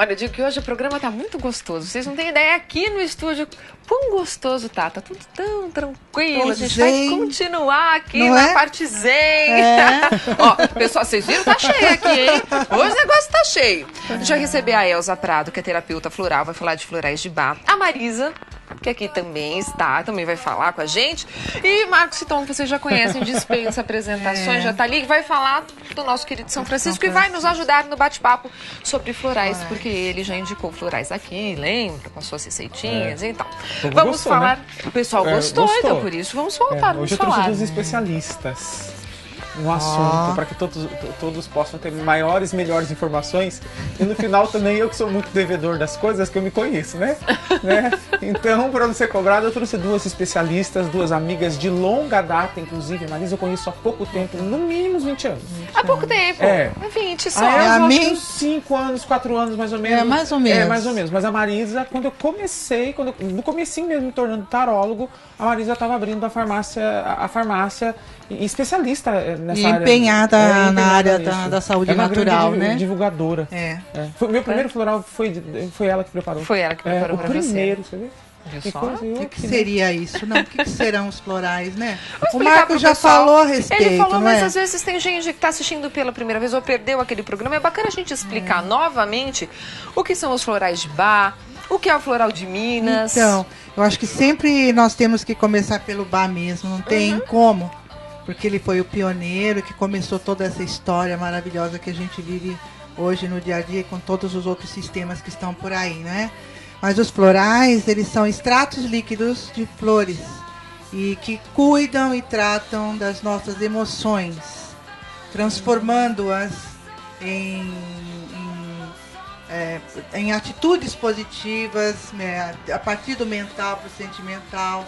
Olha, eu digo que hoje o programa tá muito gostoso. Vocês não têm ideia, aqui no estúdio, quão gostoso tá. Tá tudo tão tranquilo. A gente vai continuar aqui na parte zen. Ó, pessoal, vocês viram? Tá cheio aqui, hein? Hoje o negócio tá cheio. A gente vai receber a Elza Prado, que é terapeuta floral, vai falar de florais de Bach. A Marisa, que aqui também está, também vai falar com a gente. E Marcos Citon, que vocês já conhecem, dispensa apresentações, já tá ali, que vai falar do nosso querido São Francisco e vai nos ajudar no bate-papo sobre florais, porque ele já indicou florais aqui, lembra? Com as suas receitinhas e tal. Vamos falar... Né? O pessoal gostou, então por isso vamos voltar. Hoje eu trouxe dos especialistas no assunto, para que todos possam ter maiores, melhores informações. E no final também eu que sou muito devedor das coisas, que eu me conheço, né? Então, para não ser cobrado, eu trouxe duas especialistas, duas amigas de longa data, inclusive. A Marisa eu conheço há pouco tempo, no mínimo uns 20 anos. Há pouco tempo? É 20 só. A mim 5 anos, 4 anos, mais ou menos. É, mais ou menos. É, mais ou menos. Mas a Marisa, quando eu comecei, no comecinho mesmo, me tornando tarólogo, a Marisa estava abrindo a farmácia especialista nessa área. Empenhada na área da saúde natural, né? Divulgadora. Foi, meu primeiro floral foi ela que preparou. Foi ela que preparou para você. O primeiro, você viu? O que seria isso? Não, o que serão os florais, né? O Marco já falou a respeito. Ele falou, mas às vezes tem gente que está assistindo pela primeira vez ou perdeu aquele programa. É bacana a gente explicar novamente o que são os florais de Bach, o que é o floral de Minas. Então, eu acho que sempre nós temos que começar pelo Bach mesmo, não tem como. Porque ele foi o pioneiro que começou toda essa história maravilhosa que a gente vive hoje no dia a dia com todos os outros sistemas que estão por aí, né? Mas os florais, eles são extratos líquidos de flores e que cuidam e tratam das nossas emoções, transformando-as em atitudes positivas, né, a partir do mental para o sentimental,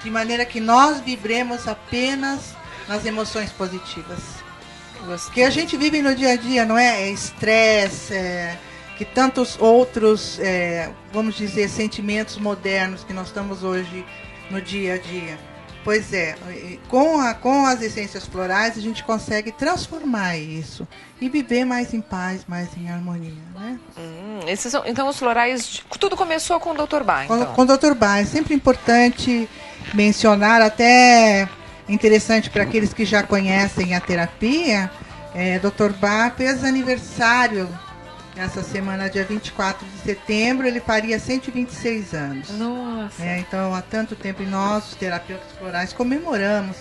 de maneira que nós vibremos apenas nas emoções positivas. Que a gente vive no dia a dia, não é? É estresse, que tantos outros, vamos dizer, sentimentos modernos que nós estamos hoje no dia a dia. Pois é, com as essências florais a gente consegue transformar isso e viver mais em paz, mais em harmonia, né? Então os florais, tudo começou com o Dr. Bach, então. Com o Dr. Bach, é sempre importante mencionar, até interessante para aqueles que já conhecem a terapia, Dr. Bach fez aniversário essa semana, dia 24 de setembro, ele faria 126 anos. Nossa! Então, há tanto tempo, e nós, os terapeutas florais, comemoramos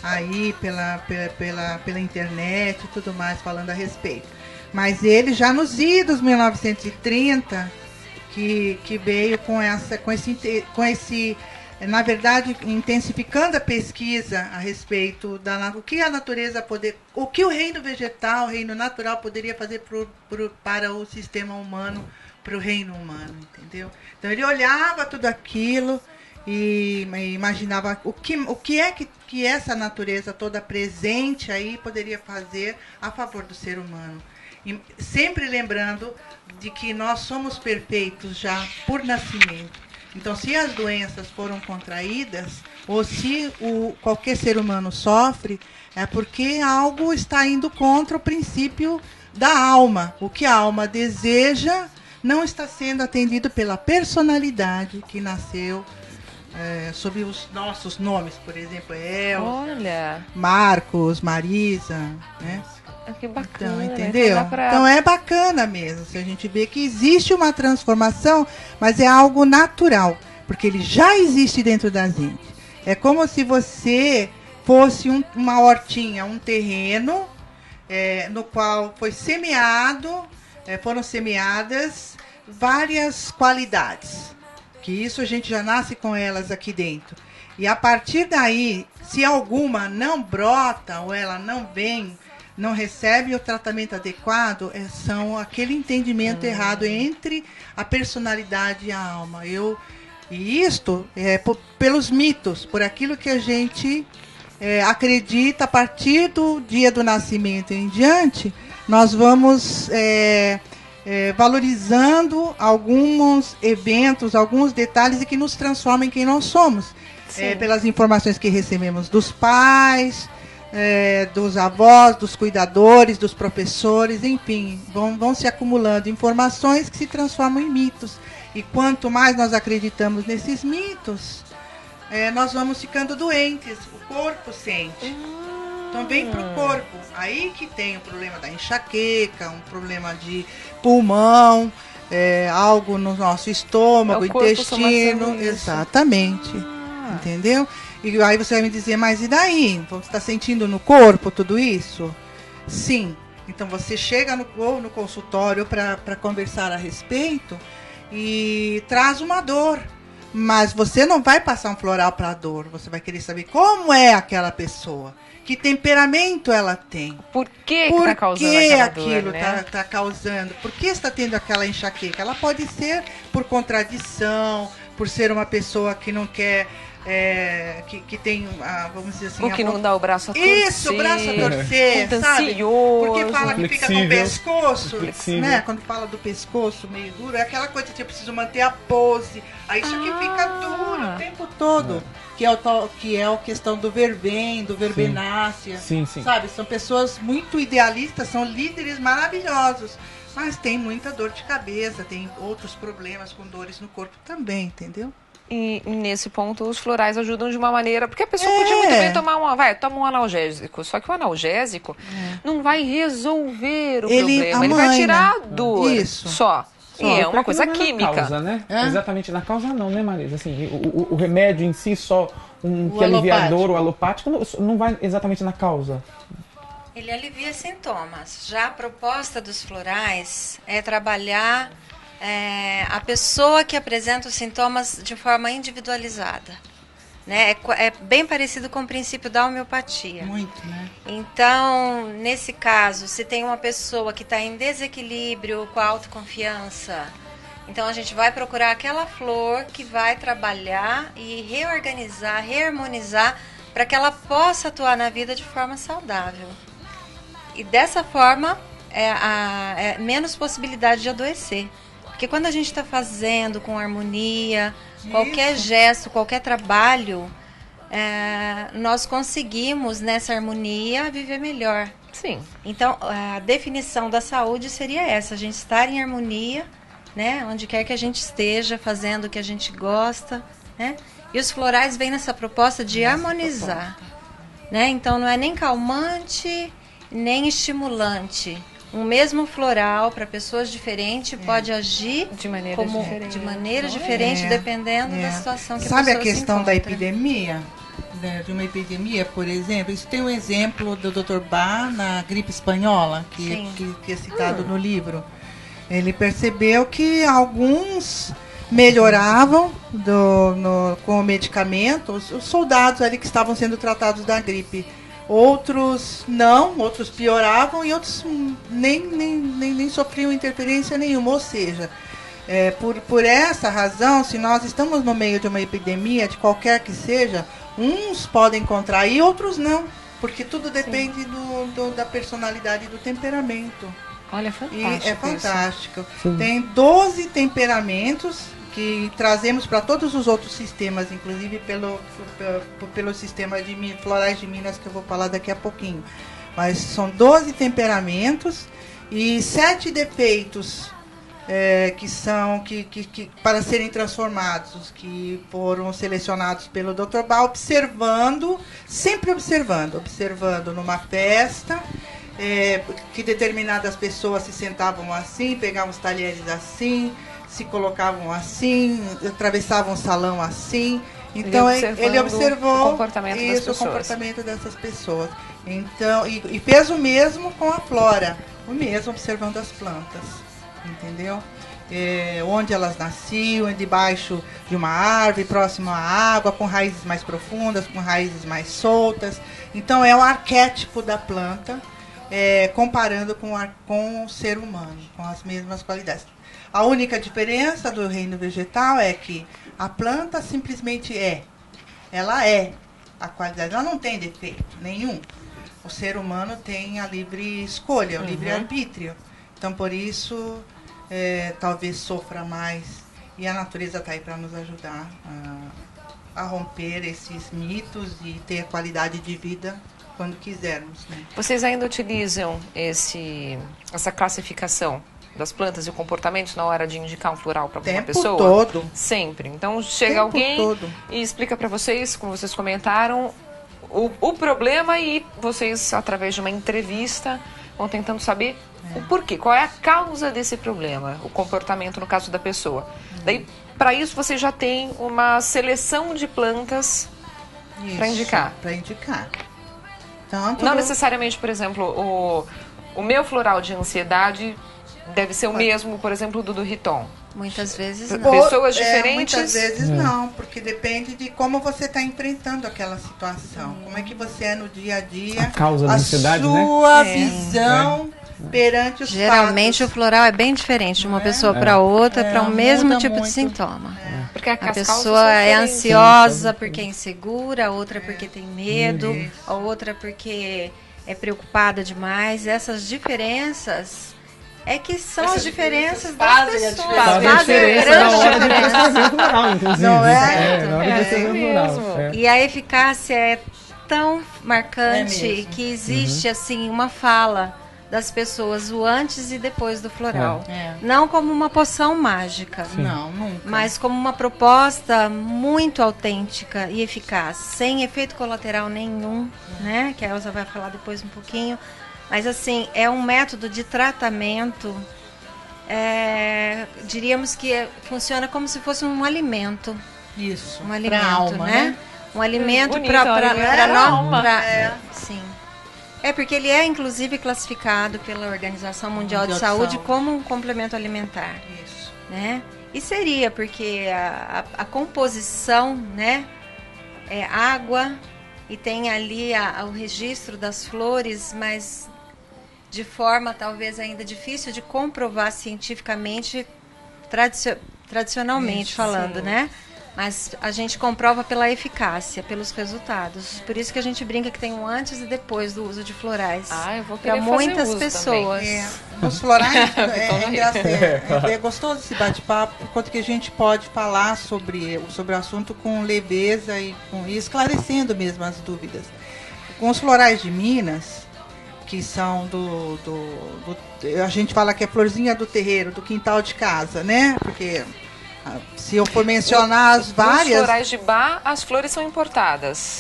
aí pela internet e tudo mais, falando a respeito. Mas ele já nos idos 1930, que veio com esse na verdade, intensificando a pesquisa a respeito o que a natureza o que o reino vegetal, o reino natural poderia fazer para o sistema humano, para o reino humano, entendeu? Então ele olhava tudo aquilo e imaginava o que é que essa natureza toda presente aí poderia fazer a favor do ser humano. E sempre lembrando de que nós somos perfeitos já por nascimento. Então, se as doenças foram contraídas, ou se qualquer ser humano sofre, é porque algo está indo contra o princípio da alma. O que a alma deseja não está sendo atendido pela personalidade que nasceu sob os nossos nomes, por exemplo, Marcos, Marisa, né? Que bacana, então, entendeu? Então é bacana mesmo, se a gente vê que existe uma transformação, mas é algo natural, porque ele já existe dentro da gente. É como se você fosse uma hortinha, um terreno no qual foram semeadas várias qualidades, que isso a gente já nasce com elas aqui dentro. E a partir daí, se alguma não brota ou ela não vem, não recebe o tratamento adequado, são aquele entendimento errado entre a personalidade e a alma. E isto pelos mitos, por aquilo que a gente acredita a partir do dia do nascimento em diante, nós vamos valorizando alguns eventos, alguns detalhes e que nos transformam em quem nós somos. Pelas informações que recebemos dos pais, dos avós, dos cuidadores, dos professores, enfim, vão se acumulando informações que se transformam em mitos. E quanto mais nós acreditamos nesses mitos, nós vamos ficando doentes, o corpo sente. Então vem para o corpo. Aí que tem o problema da enxaqueca, um problema de pulmão, algo no nosso estômago, intestino. Exatamente. Entendeu? E aí você vai me dizer, mas e daí? Você está sentindo no corpo tudo isso? Sim. Então você chega no consultório para conversar a respeito e traz uma dor. Mas você não vai passar um floral para a dor. Você vai querer saber como é aquela pessoa. Que temperamento ela tem? Por que está causando aquela dor, aquilo né? Tá causando? Por que está tendo aquela enxaqueca? Ela pode ser por contradição, por ser uma pessoa que não quer... que tem, vamos dizer assim... Porque não dá o braço a torcer. Isso, o braço a torcer, sabe? Porque fala que fica com o pescoço, né? Quando fala do pescoço meio duro, é aquela coisa que eu preciso manter a pose. Aí isso aqui fica duro o tempo todo. Que é a questão do vervém, do verbenácea. Sim. Sabe? São pessoas muito idealistas, são líderes maravilhosos. Mas tem muita dor de cabeça, tem outros problemas com dores no corpo também, entendeu? E nesse ponto os florais ajudam de uma maneira... Porque a pessoa podia muito bem tomar toma um analgésico. Só que o analgésico não vai resolver o problema. Ele vai tirar a dor só. E é uma coisa química. Causa, né? Exatamente, na causa não, né, Marisa? Assim, o remédio em si, só que aliviador, o alopático, não vai exatamente na causa. Ele alivia sintomas. Já a proposta dos florais é trabalhar a pessoa que apresenta os sintomas de forma individualizada. Né? É bem parecido com o princípio da homeopatia. Muito, né? Então, nesse caso, se tem uma pessoa que está em desequilíbrio com a autoconfiança, então a gente vai procurar aquela flor que vai trabalhar e reorganizar, reharmonizar, para que ela possa atuar na vida de forma saudável. E dessa forma, é menos possibilidade de adoecer. Porque quando a gente está fazendo com harmonia, qualquer gesto, qualquer trabalho, nós conseguimos, nessa harmonia, viver melhor. Sim. Então, a definição da saúde seria essa, a gente estar em harmonia, né, onde quer que a gente esteja, fazendo o que a gente gosta, né? E os florais vêm nessa proposta de harmonizar. Né? Então, não é nem calmante, nem estimulante. Um mesmo floral para pessoas diferentes pode agir de maneira diferente, dependendo da situação que a pessoa se encontra. Sabe a questão da epidemia? De uma epidemia, por exemplo, isso tem um exemplo do Dr. Bach na gripe espanhola, que é citado no livro. Ele percebeu que alguns melhoravam com o medicamento, os soldados ali que estavam sendo tratados da gripe. Outros não, outros pioravam e outros nem sofriam interferência nenhuma. Ou seja, por essa razão, se nós estamos no meio de uma epidemia, de qualquer que seja, uns podem contrair, outros não. Porque tudo depende da personalidade e do temperamento. Olha, fantástico. E é fantástico. Tem 12 temperamentos que trazemos para todos os outros sistemas, inclusive pelo sistema de florais de Minas, que eu vou falar daqui a pouquinho. Mas são 12 temperamentos e 7 defeitos que para serem transformados, que foram selecionados pelo Dr. Bach, sempre observando numa festa, que determinadas pessoas se sentavam assim, pegavam os talheres assim, se colocavam assim, atravessavam o salão assim. Então ele observou o comportamento dessas pessoas. Então, e fez o mesmo com a flora, o mesmo observando as plantas, entendeu? Onde elas nasciam, debaixo de uma árvore, próximo à água, com raízes mais profundas, com raízes mais soltas. Então é o arquétipo da planta, comparando com o ser humano, com as mesmas qualidades. A única diferença do reino vegetal é que a planta simplesmente ela é a qualidade, ela não tem defeito nenhum. O ser humano tem a livre escolha, o livre arbítrio. Então, por isso, talvez sofra mais. E a natureza está aí para nos ajudar a romper esses mitos e ter qualidade de vida quando quisermos, né? Vocês ainda utilizam essa classificação das plantas e o comportamento na hora de indicar um floral para alguma pessoa? O tempo todo. Sempre. Então chega alguém e explica para vocês, como vocês comentaram, o problema, e vocês, através de uma entrevista, vão tentando saber o porquê, qual é a causa desse problema, o comportamento no caso da pessoa. Daí, para isso, você já tem uma seleção de plantas para indicar. Para indicar. Não necessariamente, por exemplo, o meu floral de ansiedade deve ser o mesmo, por exemplo, do Riton. Muitas vezes não. Pessoas diferentes? Muitas vezes não, porque depende de como você está enfrentando aquela situação. Como é que você é no dia a dia. A causa da ansiedade, né? A sua visão perante os Geralmente fatos. O floral é bem diferente de uma pessoa para outra, para o mesmo tipo muito de sintoma. Porque a pessoa é ansiosa porque é insegura, a outra porque tem medo, a outra porque é preocupada demais. Essas diferenças que são as diferenças das pessoas. Fazem diferença. Não é? E a eficácia é tão marcante que existe assim uma fala das pessoas, o antes e depois do floral. Não como uma poção mágica. Não, nunca. Mas como uma proposta muito autêntica e eficaz, sem efeito colateral nenhum, né? Que a Elza vai falar depois um pouquinho. Mas assim, é um método de tratamento, diríamos que funciona como se fosse um alimento. Isso. Um alimento, alma, né? Um alimento para alma. Sim. Porque ele é, inclusive, classificado pela Organização Mundial de Saúde como um complemento alimentar. Isso. Né? E seria, porque a composição, né, é água e tem ali o registro das flores, mas de forma talvez ainda difícil de comprovar cientificamente, tradicionalmente falando, né? Mas a gente comprova pela eficácia, pelos resultados. Por isso que a gente brinca que tem um antes e depois do uso de florais. Eu vou querer para muitas pessoas. Os florais é gostoso esse bate-papo, enquanto que a gente pode falar sobre o assunto com leveza e esclarecendo mesmo as dúvidas. Com os florais de Minas, que são a gente fala que é florzinha do terreiro, do quintal de casa, né? Porque se eu for mencionar as várias... Nos florais de Bá, as flores são importadas.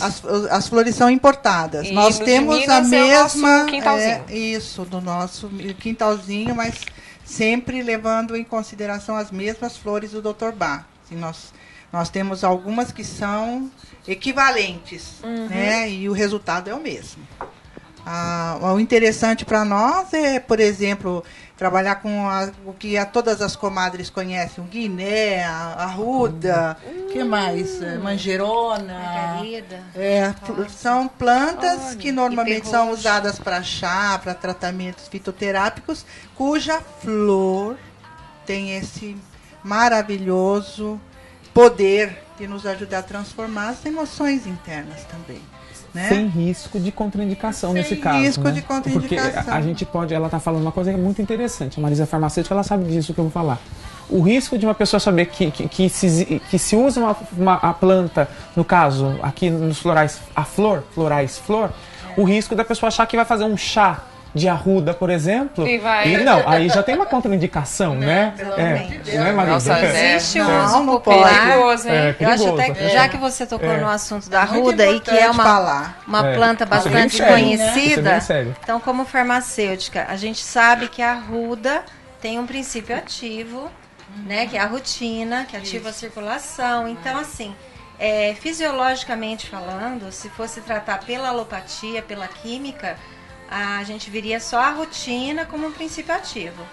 As flores são importadas. E nós temos a mesma... quintalzinho. Isso, do nosso quintalzinho, mas sempre levando em consideração as mesmas flores do Dr. Bá. Assim, nós temos algumas que são equivalentes, né? E o resultado é o mesmo. O interessante para nós é, por exemplo, trabalhar com o que todas as comadres conhecem, o guiné, a arruda, que mais? Manjerona. Margarida. São plantas que normalmente são usadas para chá, para tratamentos fitoterápicos, cuja flor tem esse maravilhoso poder de nos ajudar a transformar as emoções internas também. Né? Sem risco de contraindicação nesse caso. Sem risco, né? de contraindicação. Porque a gente pode, ela está falando uma coisa muito interessante. A Marisa é farmacêutica, ela sabe disso que eu vou falar. O risco de uma pessoa saber que se usa a planta, no caso, aqui nos florais, flor, o risco da pessoa achar que vai fazer um chá de arruda, por exemplo, não, aí já tem uma contraindicação, né? Né, Marisa? Nossa, existe um uso popular. Perigoso, hein? Eu acho até que, já que você tocou no assunto da arruda e que é uma planta bastante conhecida, então como farmacêutica, a gente sabe que a arruda tem um princípio ativo, né? Que é a rutina, que ativa a circulação. Então, assim, fisiologicamente falando, se fosse tratar pela alopatia, pela química, a gente viria só a rotina como um princípio ativo.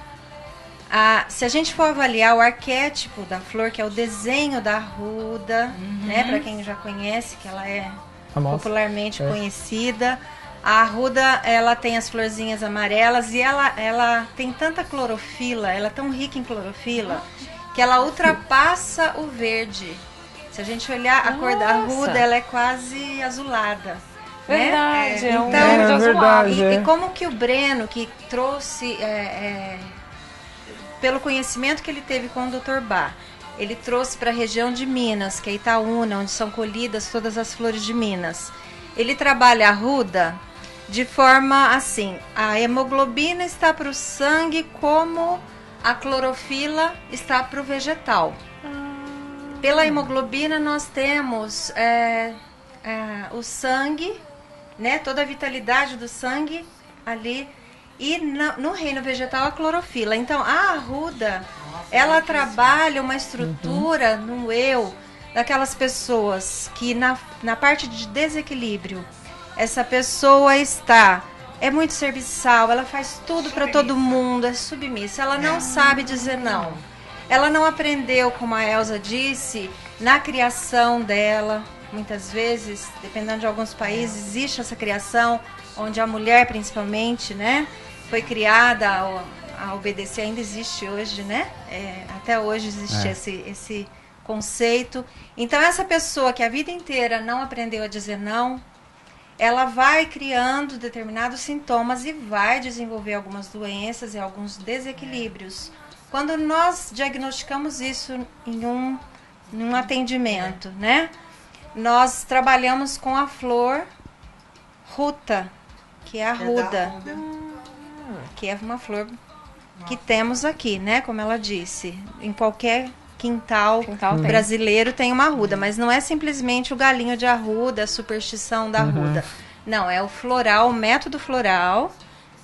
Se a gente for avaliar o arquétipo da flor, que é o desenho da arruda, né, para quem já conhece, que ela é popularmente conhecida, a arruda, ela tem as florzinhas amarelas e ela tem tanta clorofila, ela é tão rica em clorofila, que ela ultrapassa o verde. Se a gente olhar a cor da arruda, ela é quase azulada. Verdade, né? Então, verdade, e como que o Breno, que trouxe, pelo conhecimento que ele teve com o Dr. Bá, ele trouxe para a região de Minas, que é Itaúna, onde são colhidas todas as flores de Minas. Ele trabalha a arruda De forma assim, a hemoglobina está para o sangue como a clorofila está para o vegetal. Pela hemoglobina nós temos o sangue, né, toda a vitalidade do sangue ali, e no reino vegetal a clorofila. Então a arruda, ela trabalha uma estrutura no eu daquelas pessoas que na parte de desequilíbrio, essa pessoa é muito serviçal, ela faz tudo para todo mundo, é submissa, ela não sabe dizer não. Ela não aprendeu, como a Elza disse, na criação dela. Muitas vezes, dependendo de alguns países, existe essa criação, onde a mulher, principalmente, né, foi criada a obedecer, ainda existe hoje, né? Até hoje existe esse conceito. Então, essa pessoa que a vida inteira não aprendeu a dizer não, ela vai criando determinados sintomas e vai desenvolver algumas doenças e alguns desequilíbrios. Quando nós diagnosticamos isso em um atendimento, né? Nós trabalhamos com a flor ruta, que é a ruda, que é uma flor que temos aqui, né? Como ela disse, em qualquer quintal brasileiro tem uma arruda, mas não é simplesmente o galinho de arruda, a superstição da arruda. Não, é o floral, o método floral,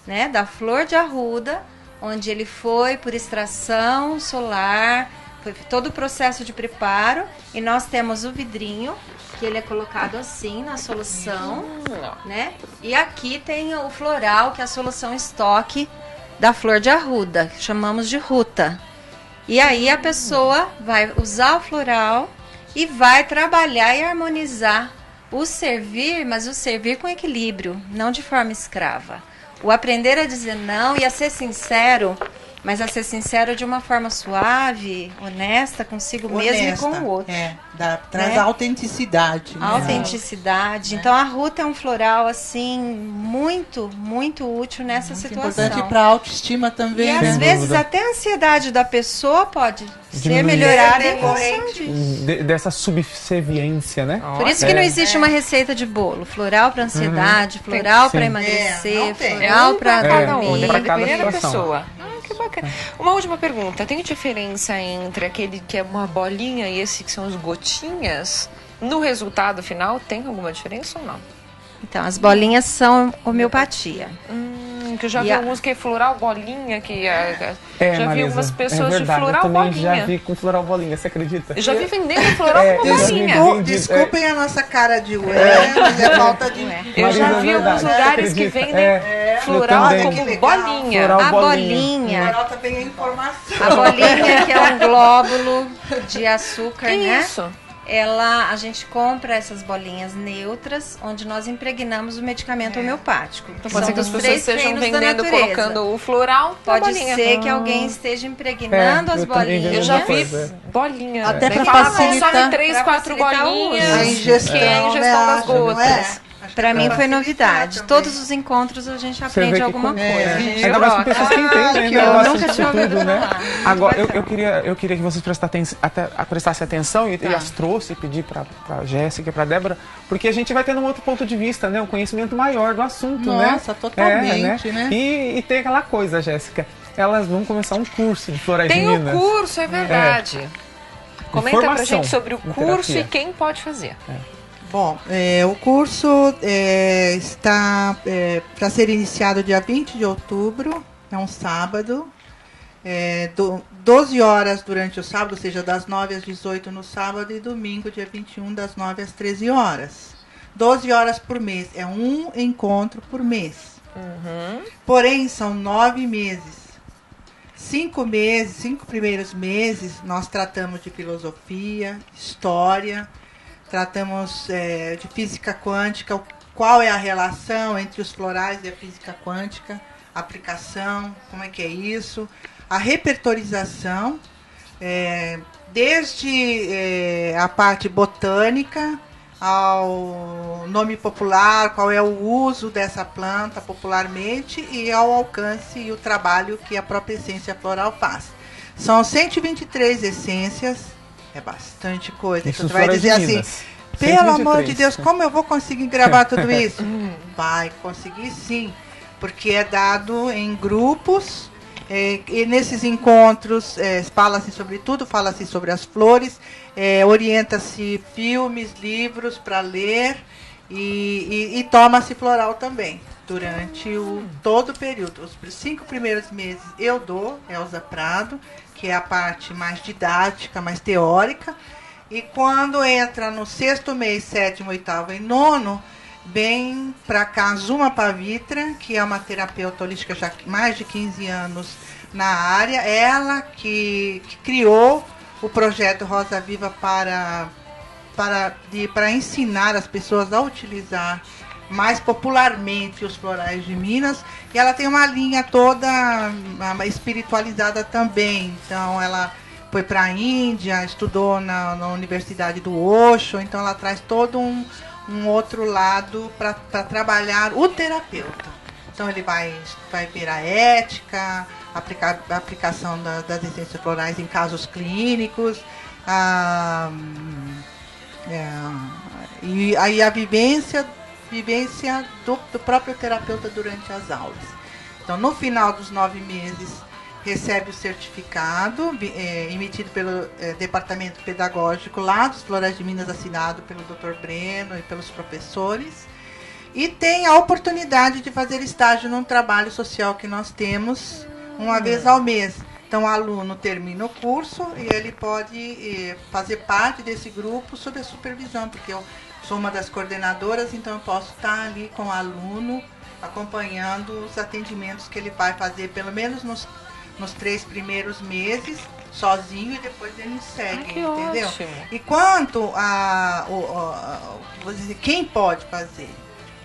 né? Da flor de arruda, onde ele foi por extração solar, foi todo o processo de preparo, e nós temos o vidrinho, que ele é colocado assim na solução, né? E aqui tem o floral, que é a solução estoque da flor de arruda, que chamamos de ruta. E aí a pessoa vai usar o floral e vai trabalhar e harmonizar o servir, mas o servir com equilíbrio, não de forma escrava. O aprender a dizer não e a ser sincero, mas a ser sincero de uma forma suave, honesta, consigo mesmo e com o outro. Traz autenticidade. Né? Autenticidade. Então a ruta é um floral assim muito, muito útil nessa muito situação. Importante para a autoestima também. E às vezes até a ansiedade da pessoa pode ser melhorada dessa subserviência, né? Por isso que não existe uma receita de bolo. Floral para ansiedade, floral para emagrecer, floral para dormir. Para cada pessoa. Que bacana. Uma última pergunta. Tem diferença entre aquele que é uma bolinha e esse que são as gotinhas? No resultado final, tem alguma diferença ou não? Então, as bolinhas são homeopatia. Que eu já vi alguns que é floral bolinha, que já vi algumas pessoas de floral bolinha. Eu também já vi com floral bolinha, você acredita? Eu já vi vendendo floral com bolinha. Desculpem a nossa cara de mas é falta de... Eu já vi alguns lugares que vendem floral como bolinha. A bolinha. Agora tá bem a informação. A bolinha, que é um glóbulo de açúcar, né? Isso. A gente compra essas bolinhas neutras, onde nós impregnamos o medicamento homeopático. Então pode ser que as pessoas estejam vendendo, colocando o floral. Pode ser que alguém esteja impregnando as bolinhas. Eu já vi bolinha. Até para facilitar. Consome 3, 4 bolinhas. A ingestão, que é a ingestão das gotas. Para mim foi novidade. Todos os encontros a gente aprende alguma coisa. Ainda mais com pessoas que entendem, né? Eu nunca tinha ouvido falar. Agora, eu queria que vocês prestassem atenção e as trouxe e pedir para a Jéssica e para a Débora, porque a gente vai tendo um outro ponto de vista, né? Um conhecimento maior do assunto, né? Nossa, totalmente, né? E tem aquela coisa, Jéssica, elas vão começar um curso de florais de Minas. Tem o curso, é verdade. Comenta pra gente sobre o curso e quem pode fazer. Bom, o curso está para ser iniciado dia 20 de outubro, é um sábado, 12 horas durante o sábado, ou seja, das 9 às 18 no sábado, e domingo, dia 21, das 9 às 13 horas. 12 horas por mês, é um encontro por mês. Porém, são 9 meses. 5 primeiros meses, nós tratamos de filosofia, história, tratamos de física quântica, qual é a relação entre os florais e a física quântica, aplicação, como é que é isso, a repertorização, desde a parte botânica ao nome popular, qual é o uso dessa planta popularmente e ao alcance e o trabalho que a própria essência floral faz. São 123 essências. É bastante coisa. Isso você vai dizer assim, Pelo amor de Deus, como eu vou conseguir gravar tudo isso? Vai conseguir sim, porque é dado em grupos, e nesses encontros fala-se sobre tudo, fala-se sobre as flores, orienta-se filmes, livros para ler e toma-se floral também. Durante todo o período. Os 5 primeiros meses eu dou, Elza Prado, que é a parte mais didática, mais teórica. E quando entra no 6º mês, 7º, 8º e 9º, vem para cá Zuma Pavitra, que é uma terapeuta holística já há mais de 15 anos na área. Ela que criou o projeto Rosa Viva para ensinar as pessoas a utilizar mais popularmente os florais de Minas, e ela tem uma linha toda espiritualizada também. Então ela foi para a Índia, estudou na Universidade do Osho, então ela traz todo um outro lado para trabalhar o terapeuta. Então ele vai ver a ética, a aplicação das essências florais em casos clínicos, e aí a vivência do próprio terapeuta durante as aulas. Então, no final dos 9 meses, recebe o certificado emitido pelo Departamento Pedagógico lá dos Florais de Minas, assinado pelo Dr. Breno e pelos professores, e tem a oportunidade de fazer estágio num trabalho social que nós temos uma vez ao mês. Então, o aluno termina o curso e ele pode fazer parte desse grupo sob a supervisão, porque eu sou uma das coordenadoras, então eu posso estar ali com o aluno, acompanhando os atendimentos que ele vai fazer, pelo menos nos 3 primeiros meses, sozinho, e depois ele segue, entendeu? Ótimo. E quanto vou dizer, quem pode fazer?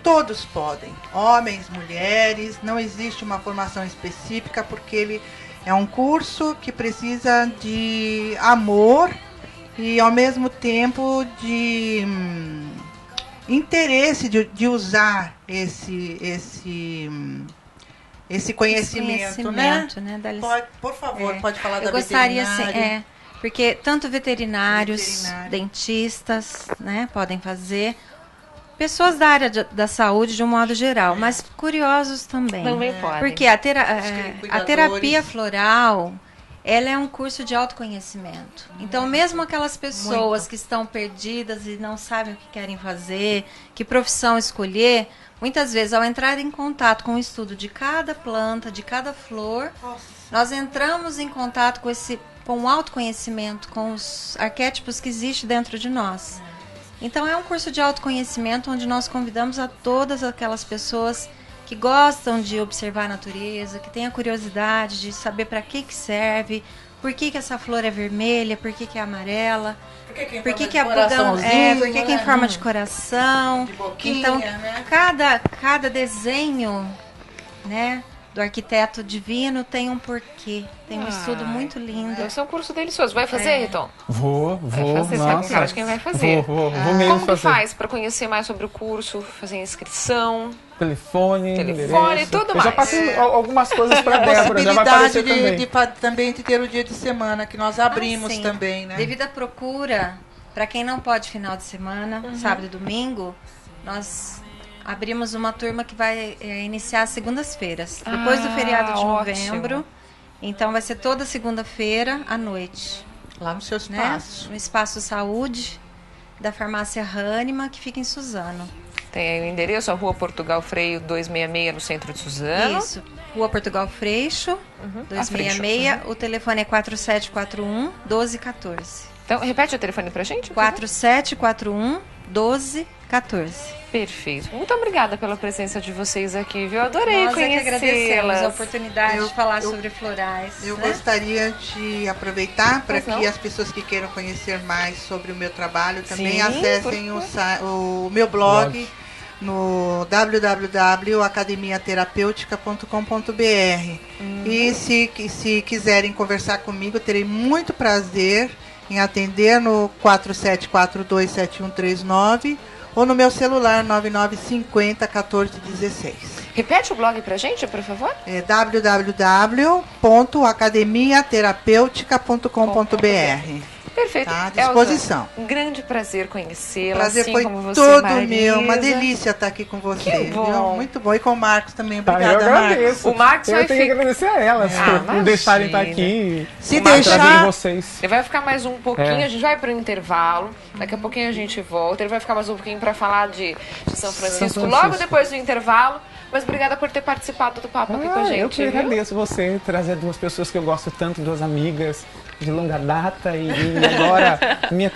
Todos podem, homens, mulheres, não existe uma formação específica, porque ele é um curso que precisa de amor e, ao mesmo tempo, de interesse de usar esse conhecimento, né? Por favor, pode falar da veterinária. Eu gostaria, porque tanto veterinários, dentistas, né, podem fazer, pessoas da área da saúde de um modo geral, mas curiosos também. Também podem. Porque a terapia floral, ela é um curso de autoconhecimento. Então, mesmo aquelas pessoas que estão perdidas e não sabem o que querem fazer, que profissão escolher, muitas vezes, ao entrar em contato com o estudo de cada planta, de cada flor, nós entramos em contato com o autoconhecimento, com os arquétipos que existem dentro de nós. Então, é um curso de autoconhecimento onde nós convidamos a todas aquelas pessoas que gostam de observar a natureza, que têm a curiosidade de saber para que serve, por que essa flor é vermelha, por que é amarela, por que a bugão por que é em forma de coração. De boquinha, então, né? cada desenho, né, do arquiteto divino tem um porquê, tem um estudo muito lindo. Esse é um curso delicioso. Vai fazer, Riton? Vou. Vai fazer, Nossa. acho que vai fazer. Vou mesmo Como fazer. que faz para conhecer mais sobre o curso, fazer inscrição? Telefone, tudo eu já mais. passei algumas coisas para A Débora, já vai aparecer possibilidade também. de ter o dia de semana, que nós abrimos sim. também, né? Devido à procura, para quem não pode final de semana, sábado e domingo, nós abrimos uma turma que vai iniciar às segundas-feiras, depois do feriado de novembro. Então vai ser toda segunda-feira à noite. Lá no seu espaço. Né? No Espaço Saúde da Farmácia Hânima, que fica em Suzano. Tem aí o endereço, a Rua Portugal Freio 266, no centro de Suzano. Isso. Rua Portugal Freixo, 266. O telefone é 4741-1214. Então, repete o telefone pra gente. 4741-1214. Perfeito. Muito obrigada pela presença de vocês aqui, viu? Eu adorei Nós é que agradecemos conhecê-las. a oportunidade de falar sobre florais. Eu né? gostaria de aproveitar para Pois não. que as pessoas que queiram conhecer mais sobre o meu trabalho também Sim, acessem o meu blog no www.academiaterapeutica.com.br. E se quiserem conversar comigo, terei muito prazer em atender no 47427139 ou no meu celular 9950-1416. Repete o blog pra gente, por favor. É www.academiaterapeutica.com.br. Perfeito. Tá à disposição. Elza, um grande prazer conhecê-la. Prazer assim foi como você, todo Marisa. meu. Uma delícia estar aqui com você. Que bom. Viu? Muito bom. E com o Marcos também. Tá, Obrigada, eu agradeço. Marcos. O Marcos eu vai tenho que ficar... agradecer a elas por deixarem estar aqui. Se trazerem deixar... vocês. Ele vai ficar mais um pouquinho, a gente vai para o intervalo, daqui a pouquinho a gente volta, ele vai ficar mais um pouquinho para falar de São Francisco, logo depois do intervalo, mas obrigada por ter participado do papo aqui com a gente. Eu que agradeço você trazer duas pessoas que eu gosto tanto, duas amigas de longa data e agora minhas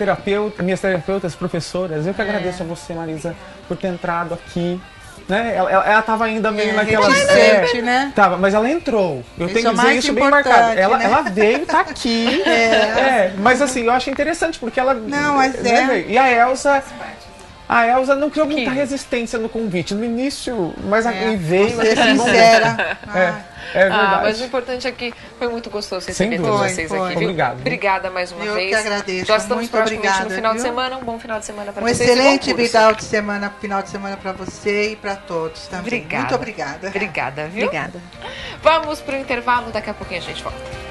terapeutas, professoras. Eu que agradeço a você, Marisa, por ter entrado aqui. Né? Ela tava ainda meio naquela... né? Tava, mas ela entrou. Eu Isso tenho que é dizer mais isso bem marcado. importante, né? Ela veio, tá aqui. Mas assim, eu acho interessante, porque ela... Não, mas E a Elza não criou muita resistência no convite. No início, mas veio... Ser sincera. É verdade. Mas o importante é que foi muito gostoso receber todos vocês aqui, viu? Obrigado. Obrigada mais uma vez. Eu que agradeço. Já estamos muito praticamente obrigada, no final de viu? semana. Um bom final de semana para Um vocês. excelente final de semana para você e para todos também. Obrigada. Muito obrigada. Obrigada, viu? Obrigada. Vamos para o intervalo, daqui a pouquinho a gente volta.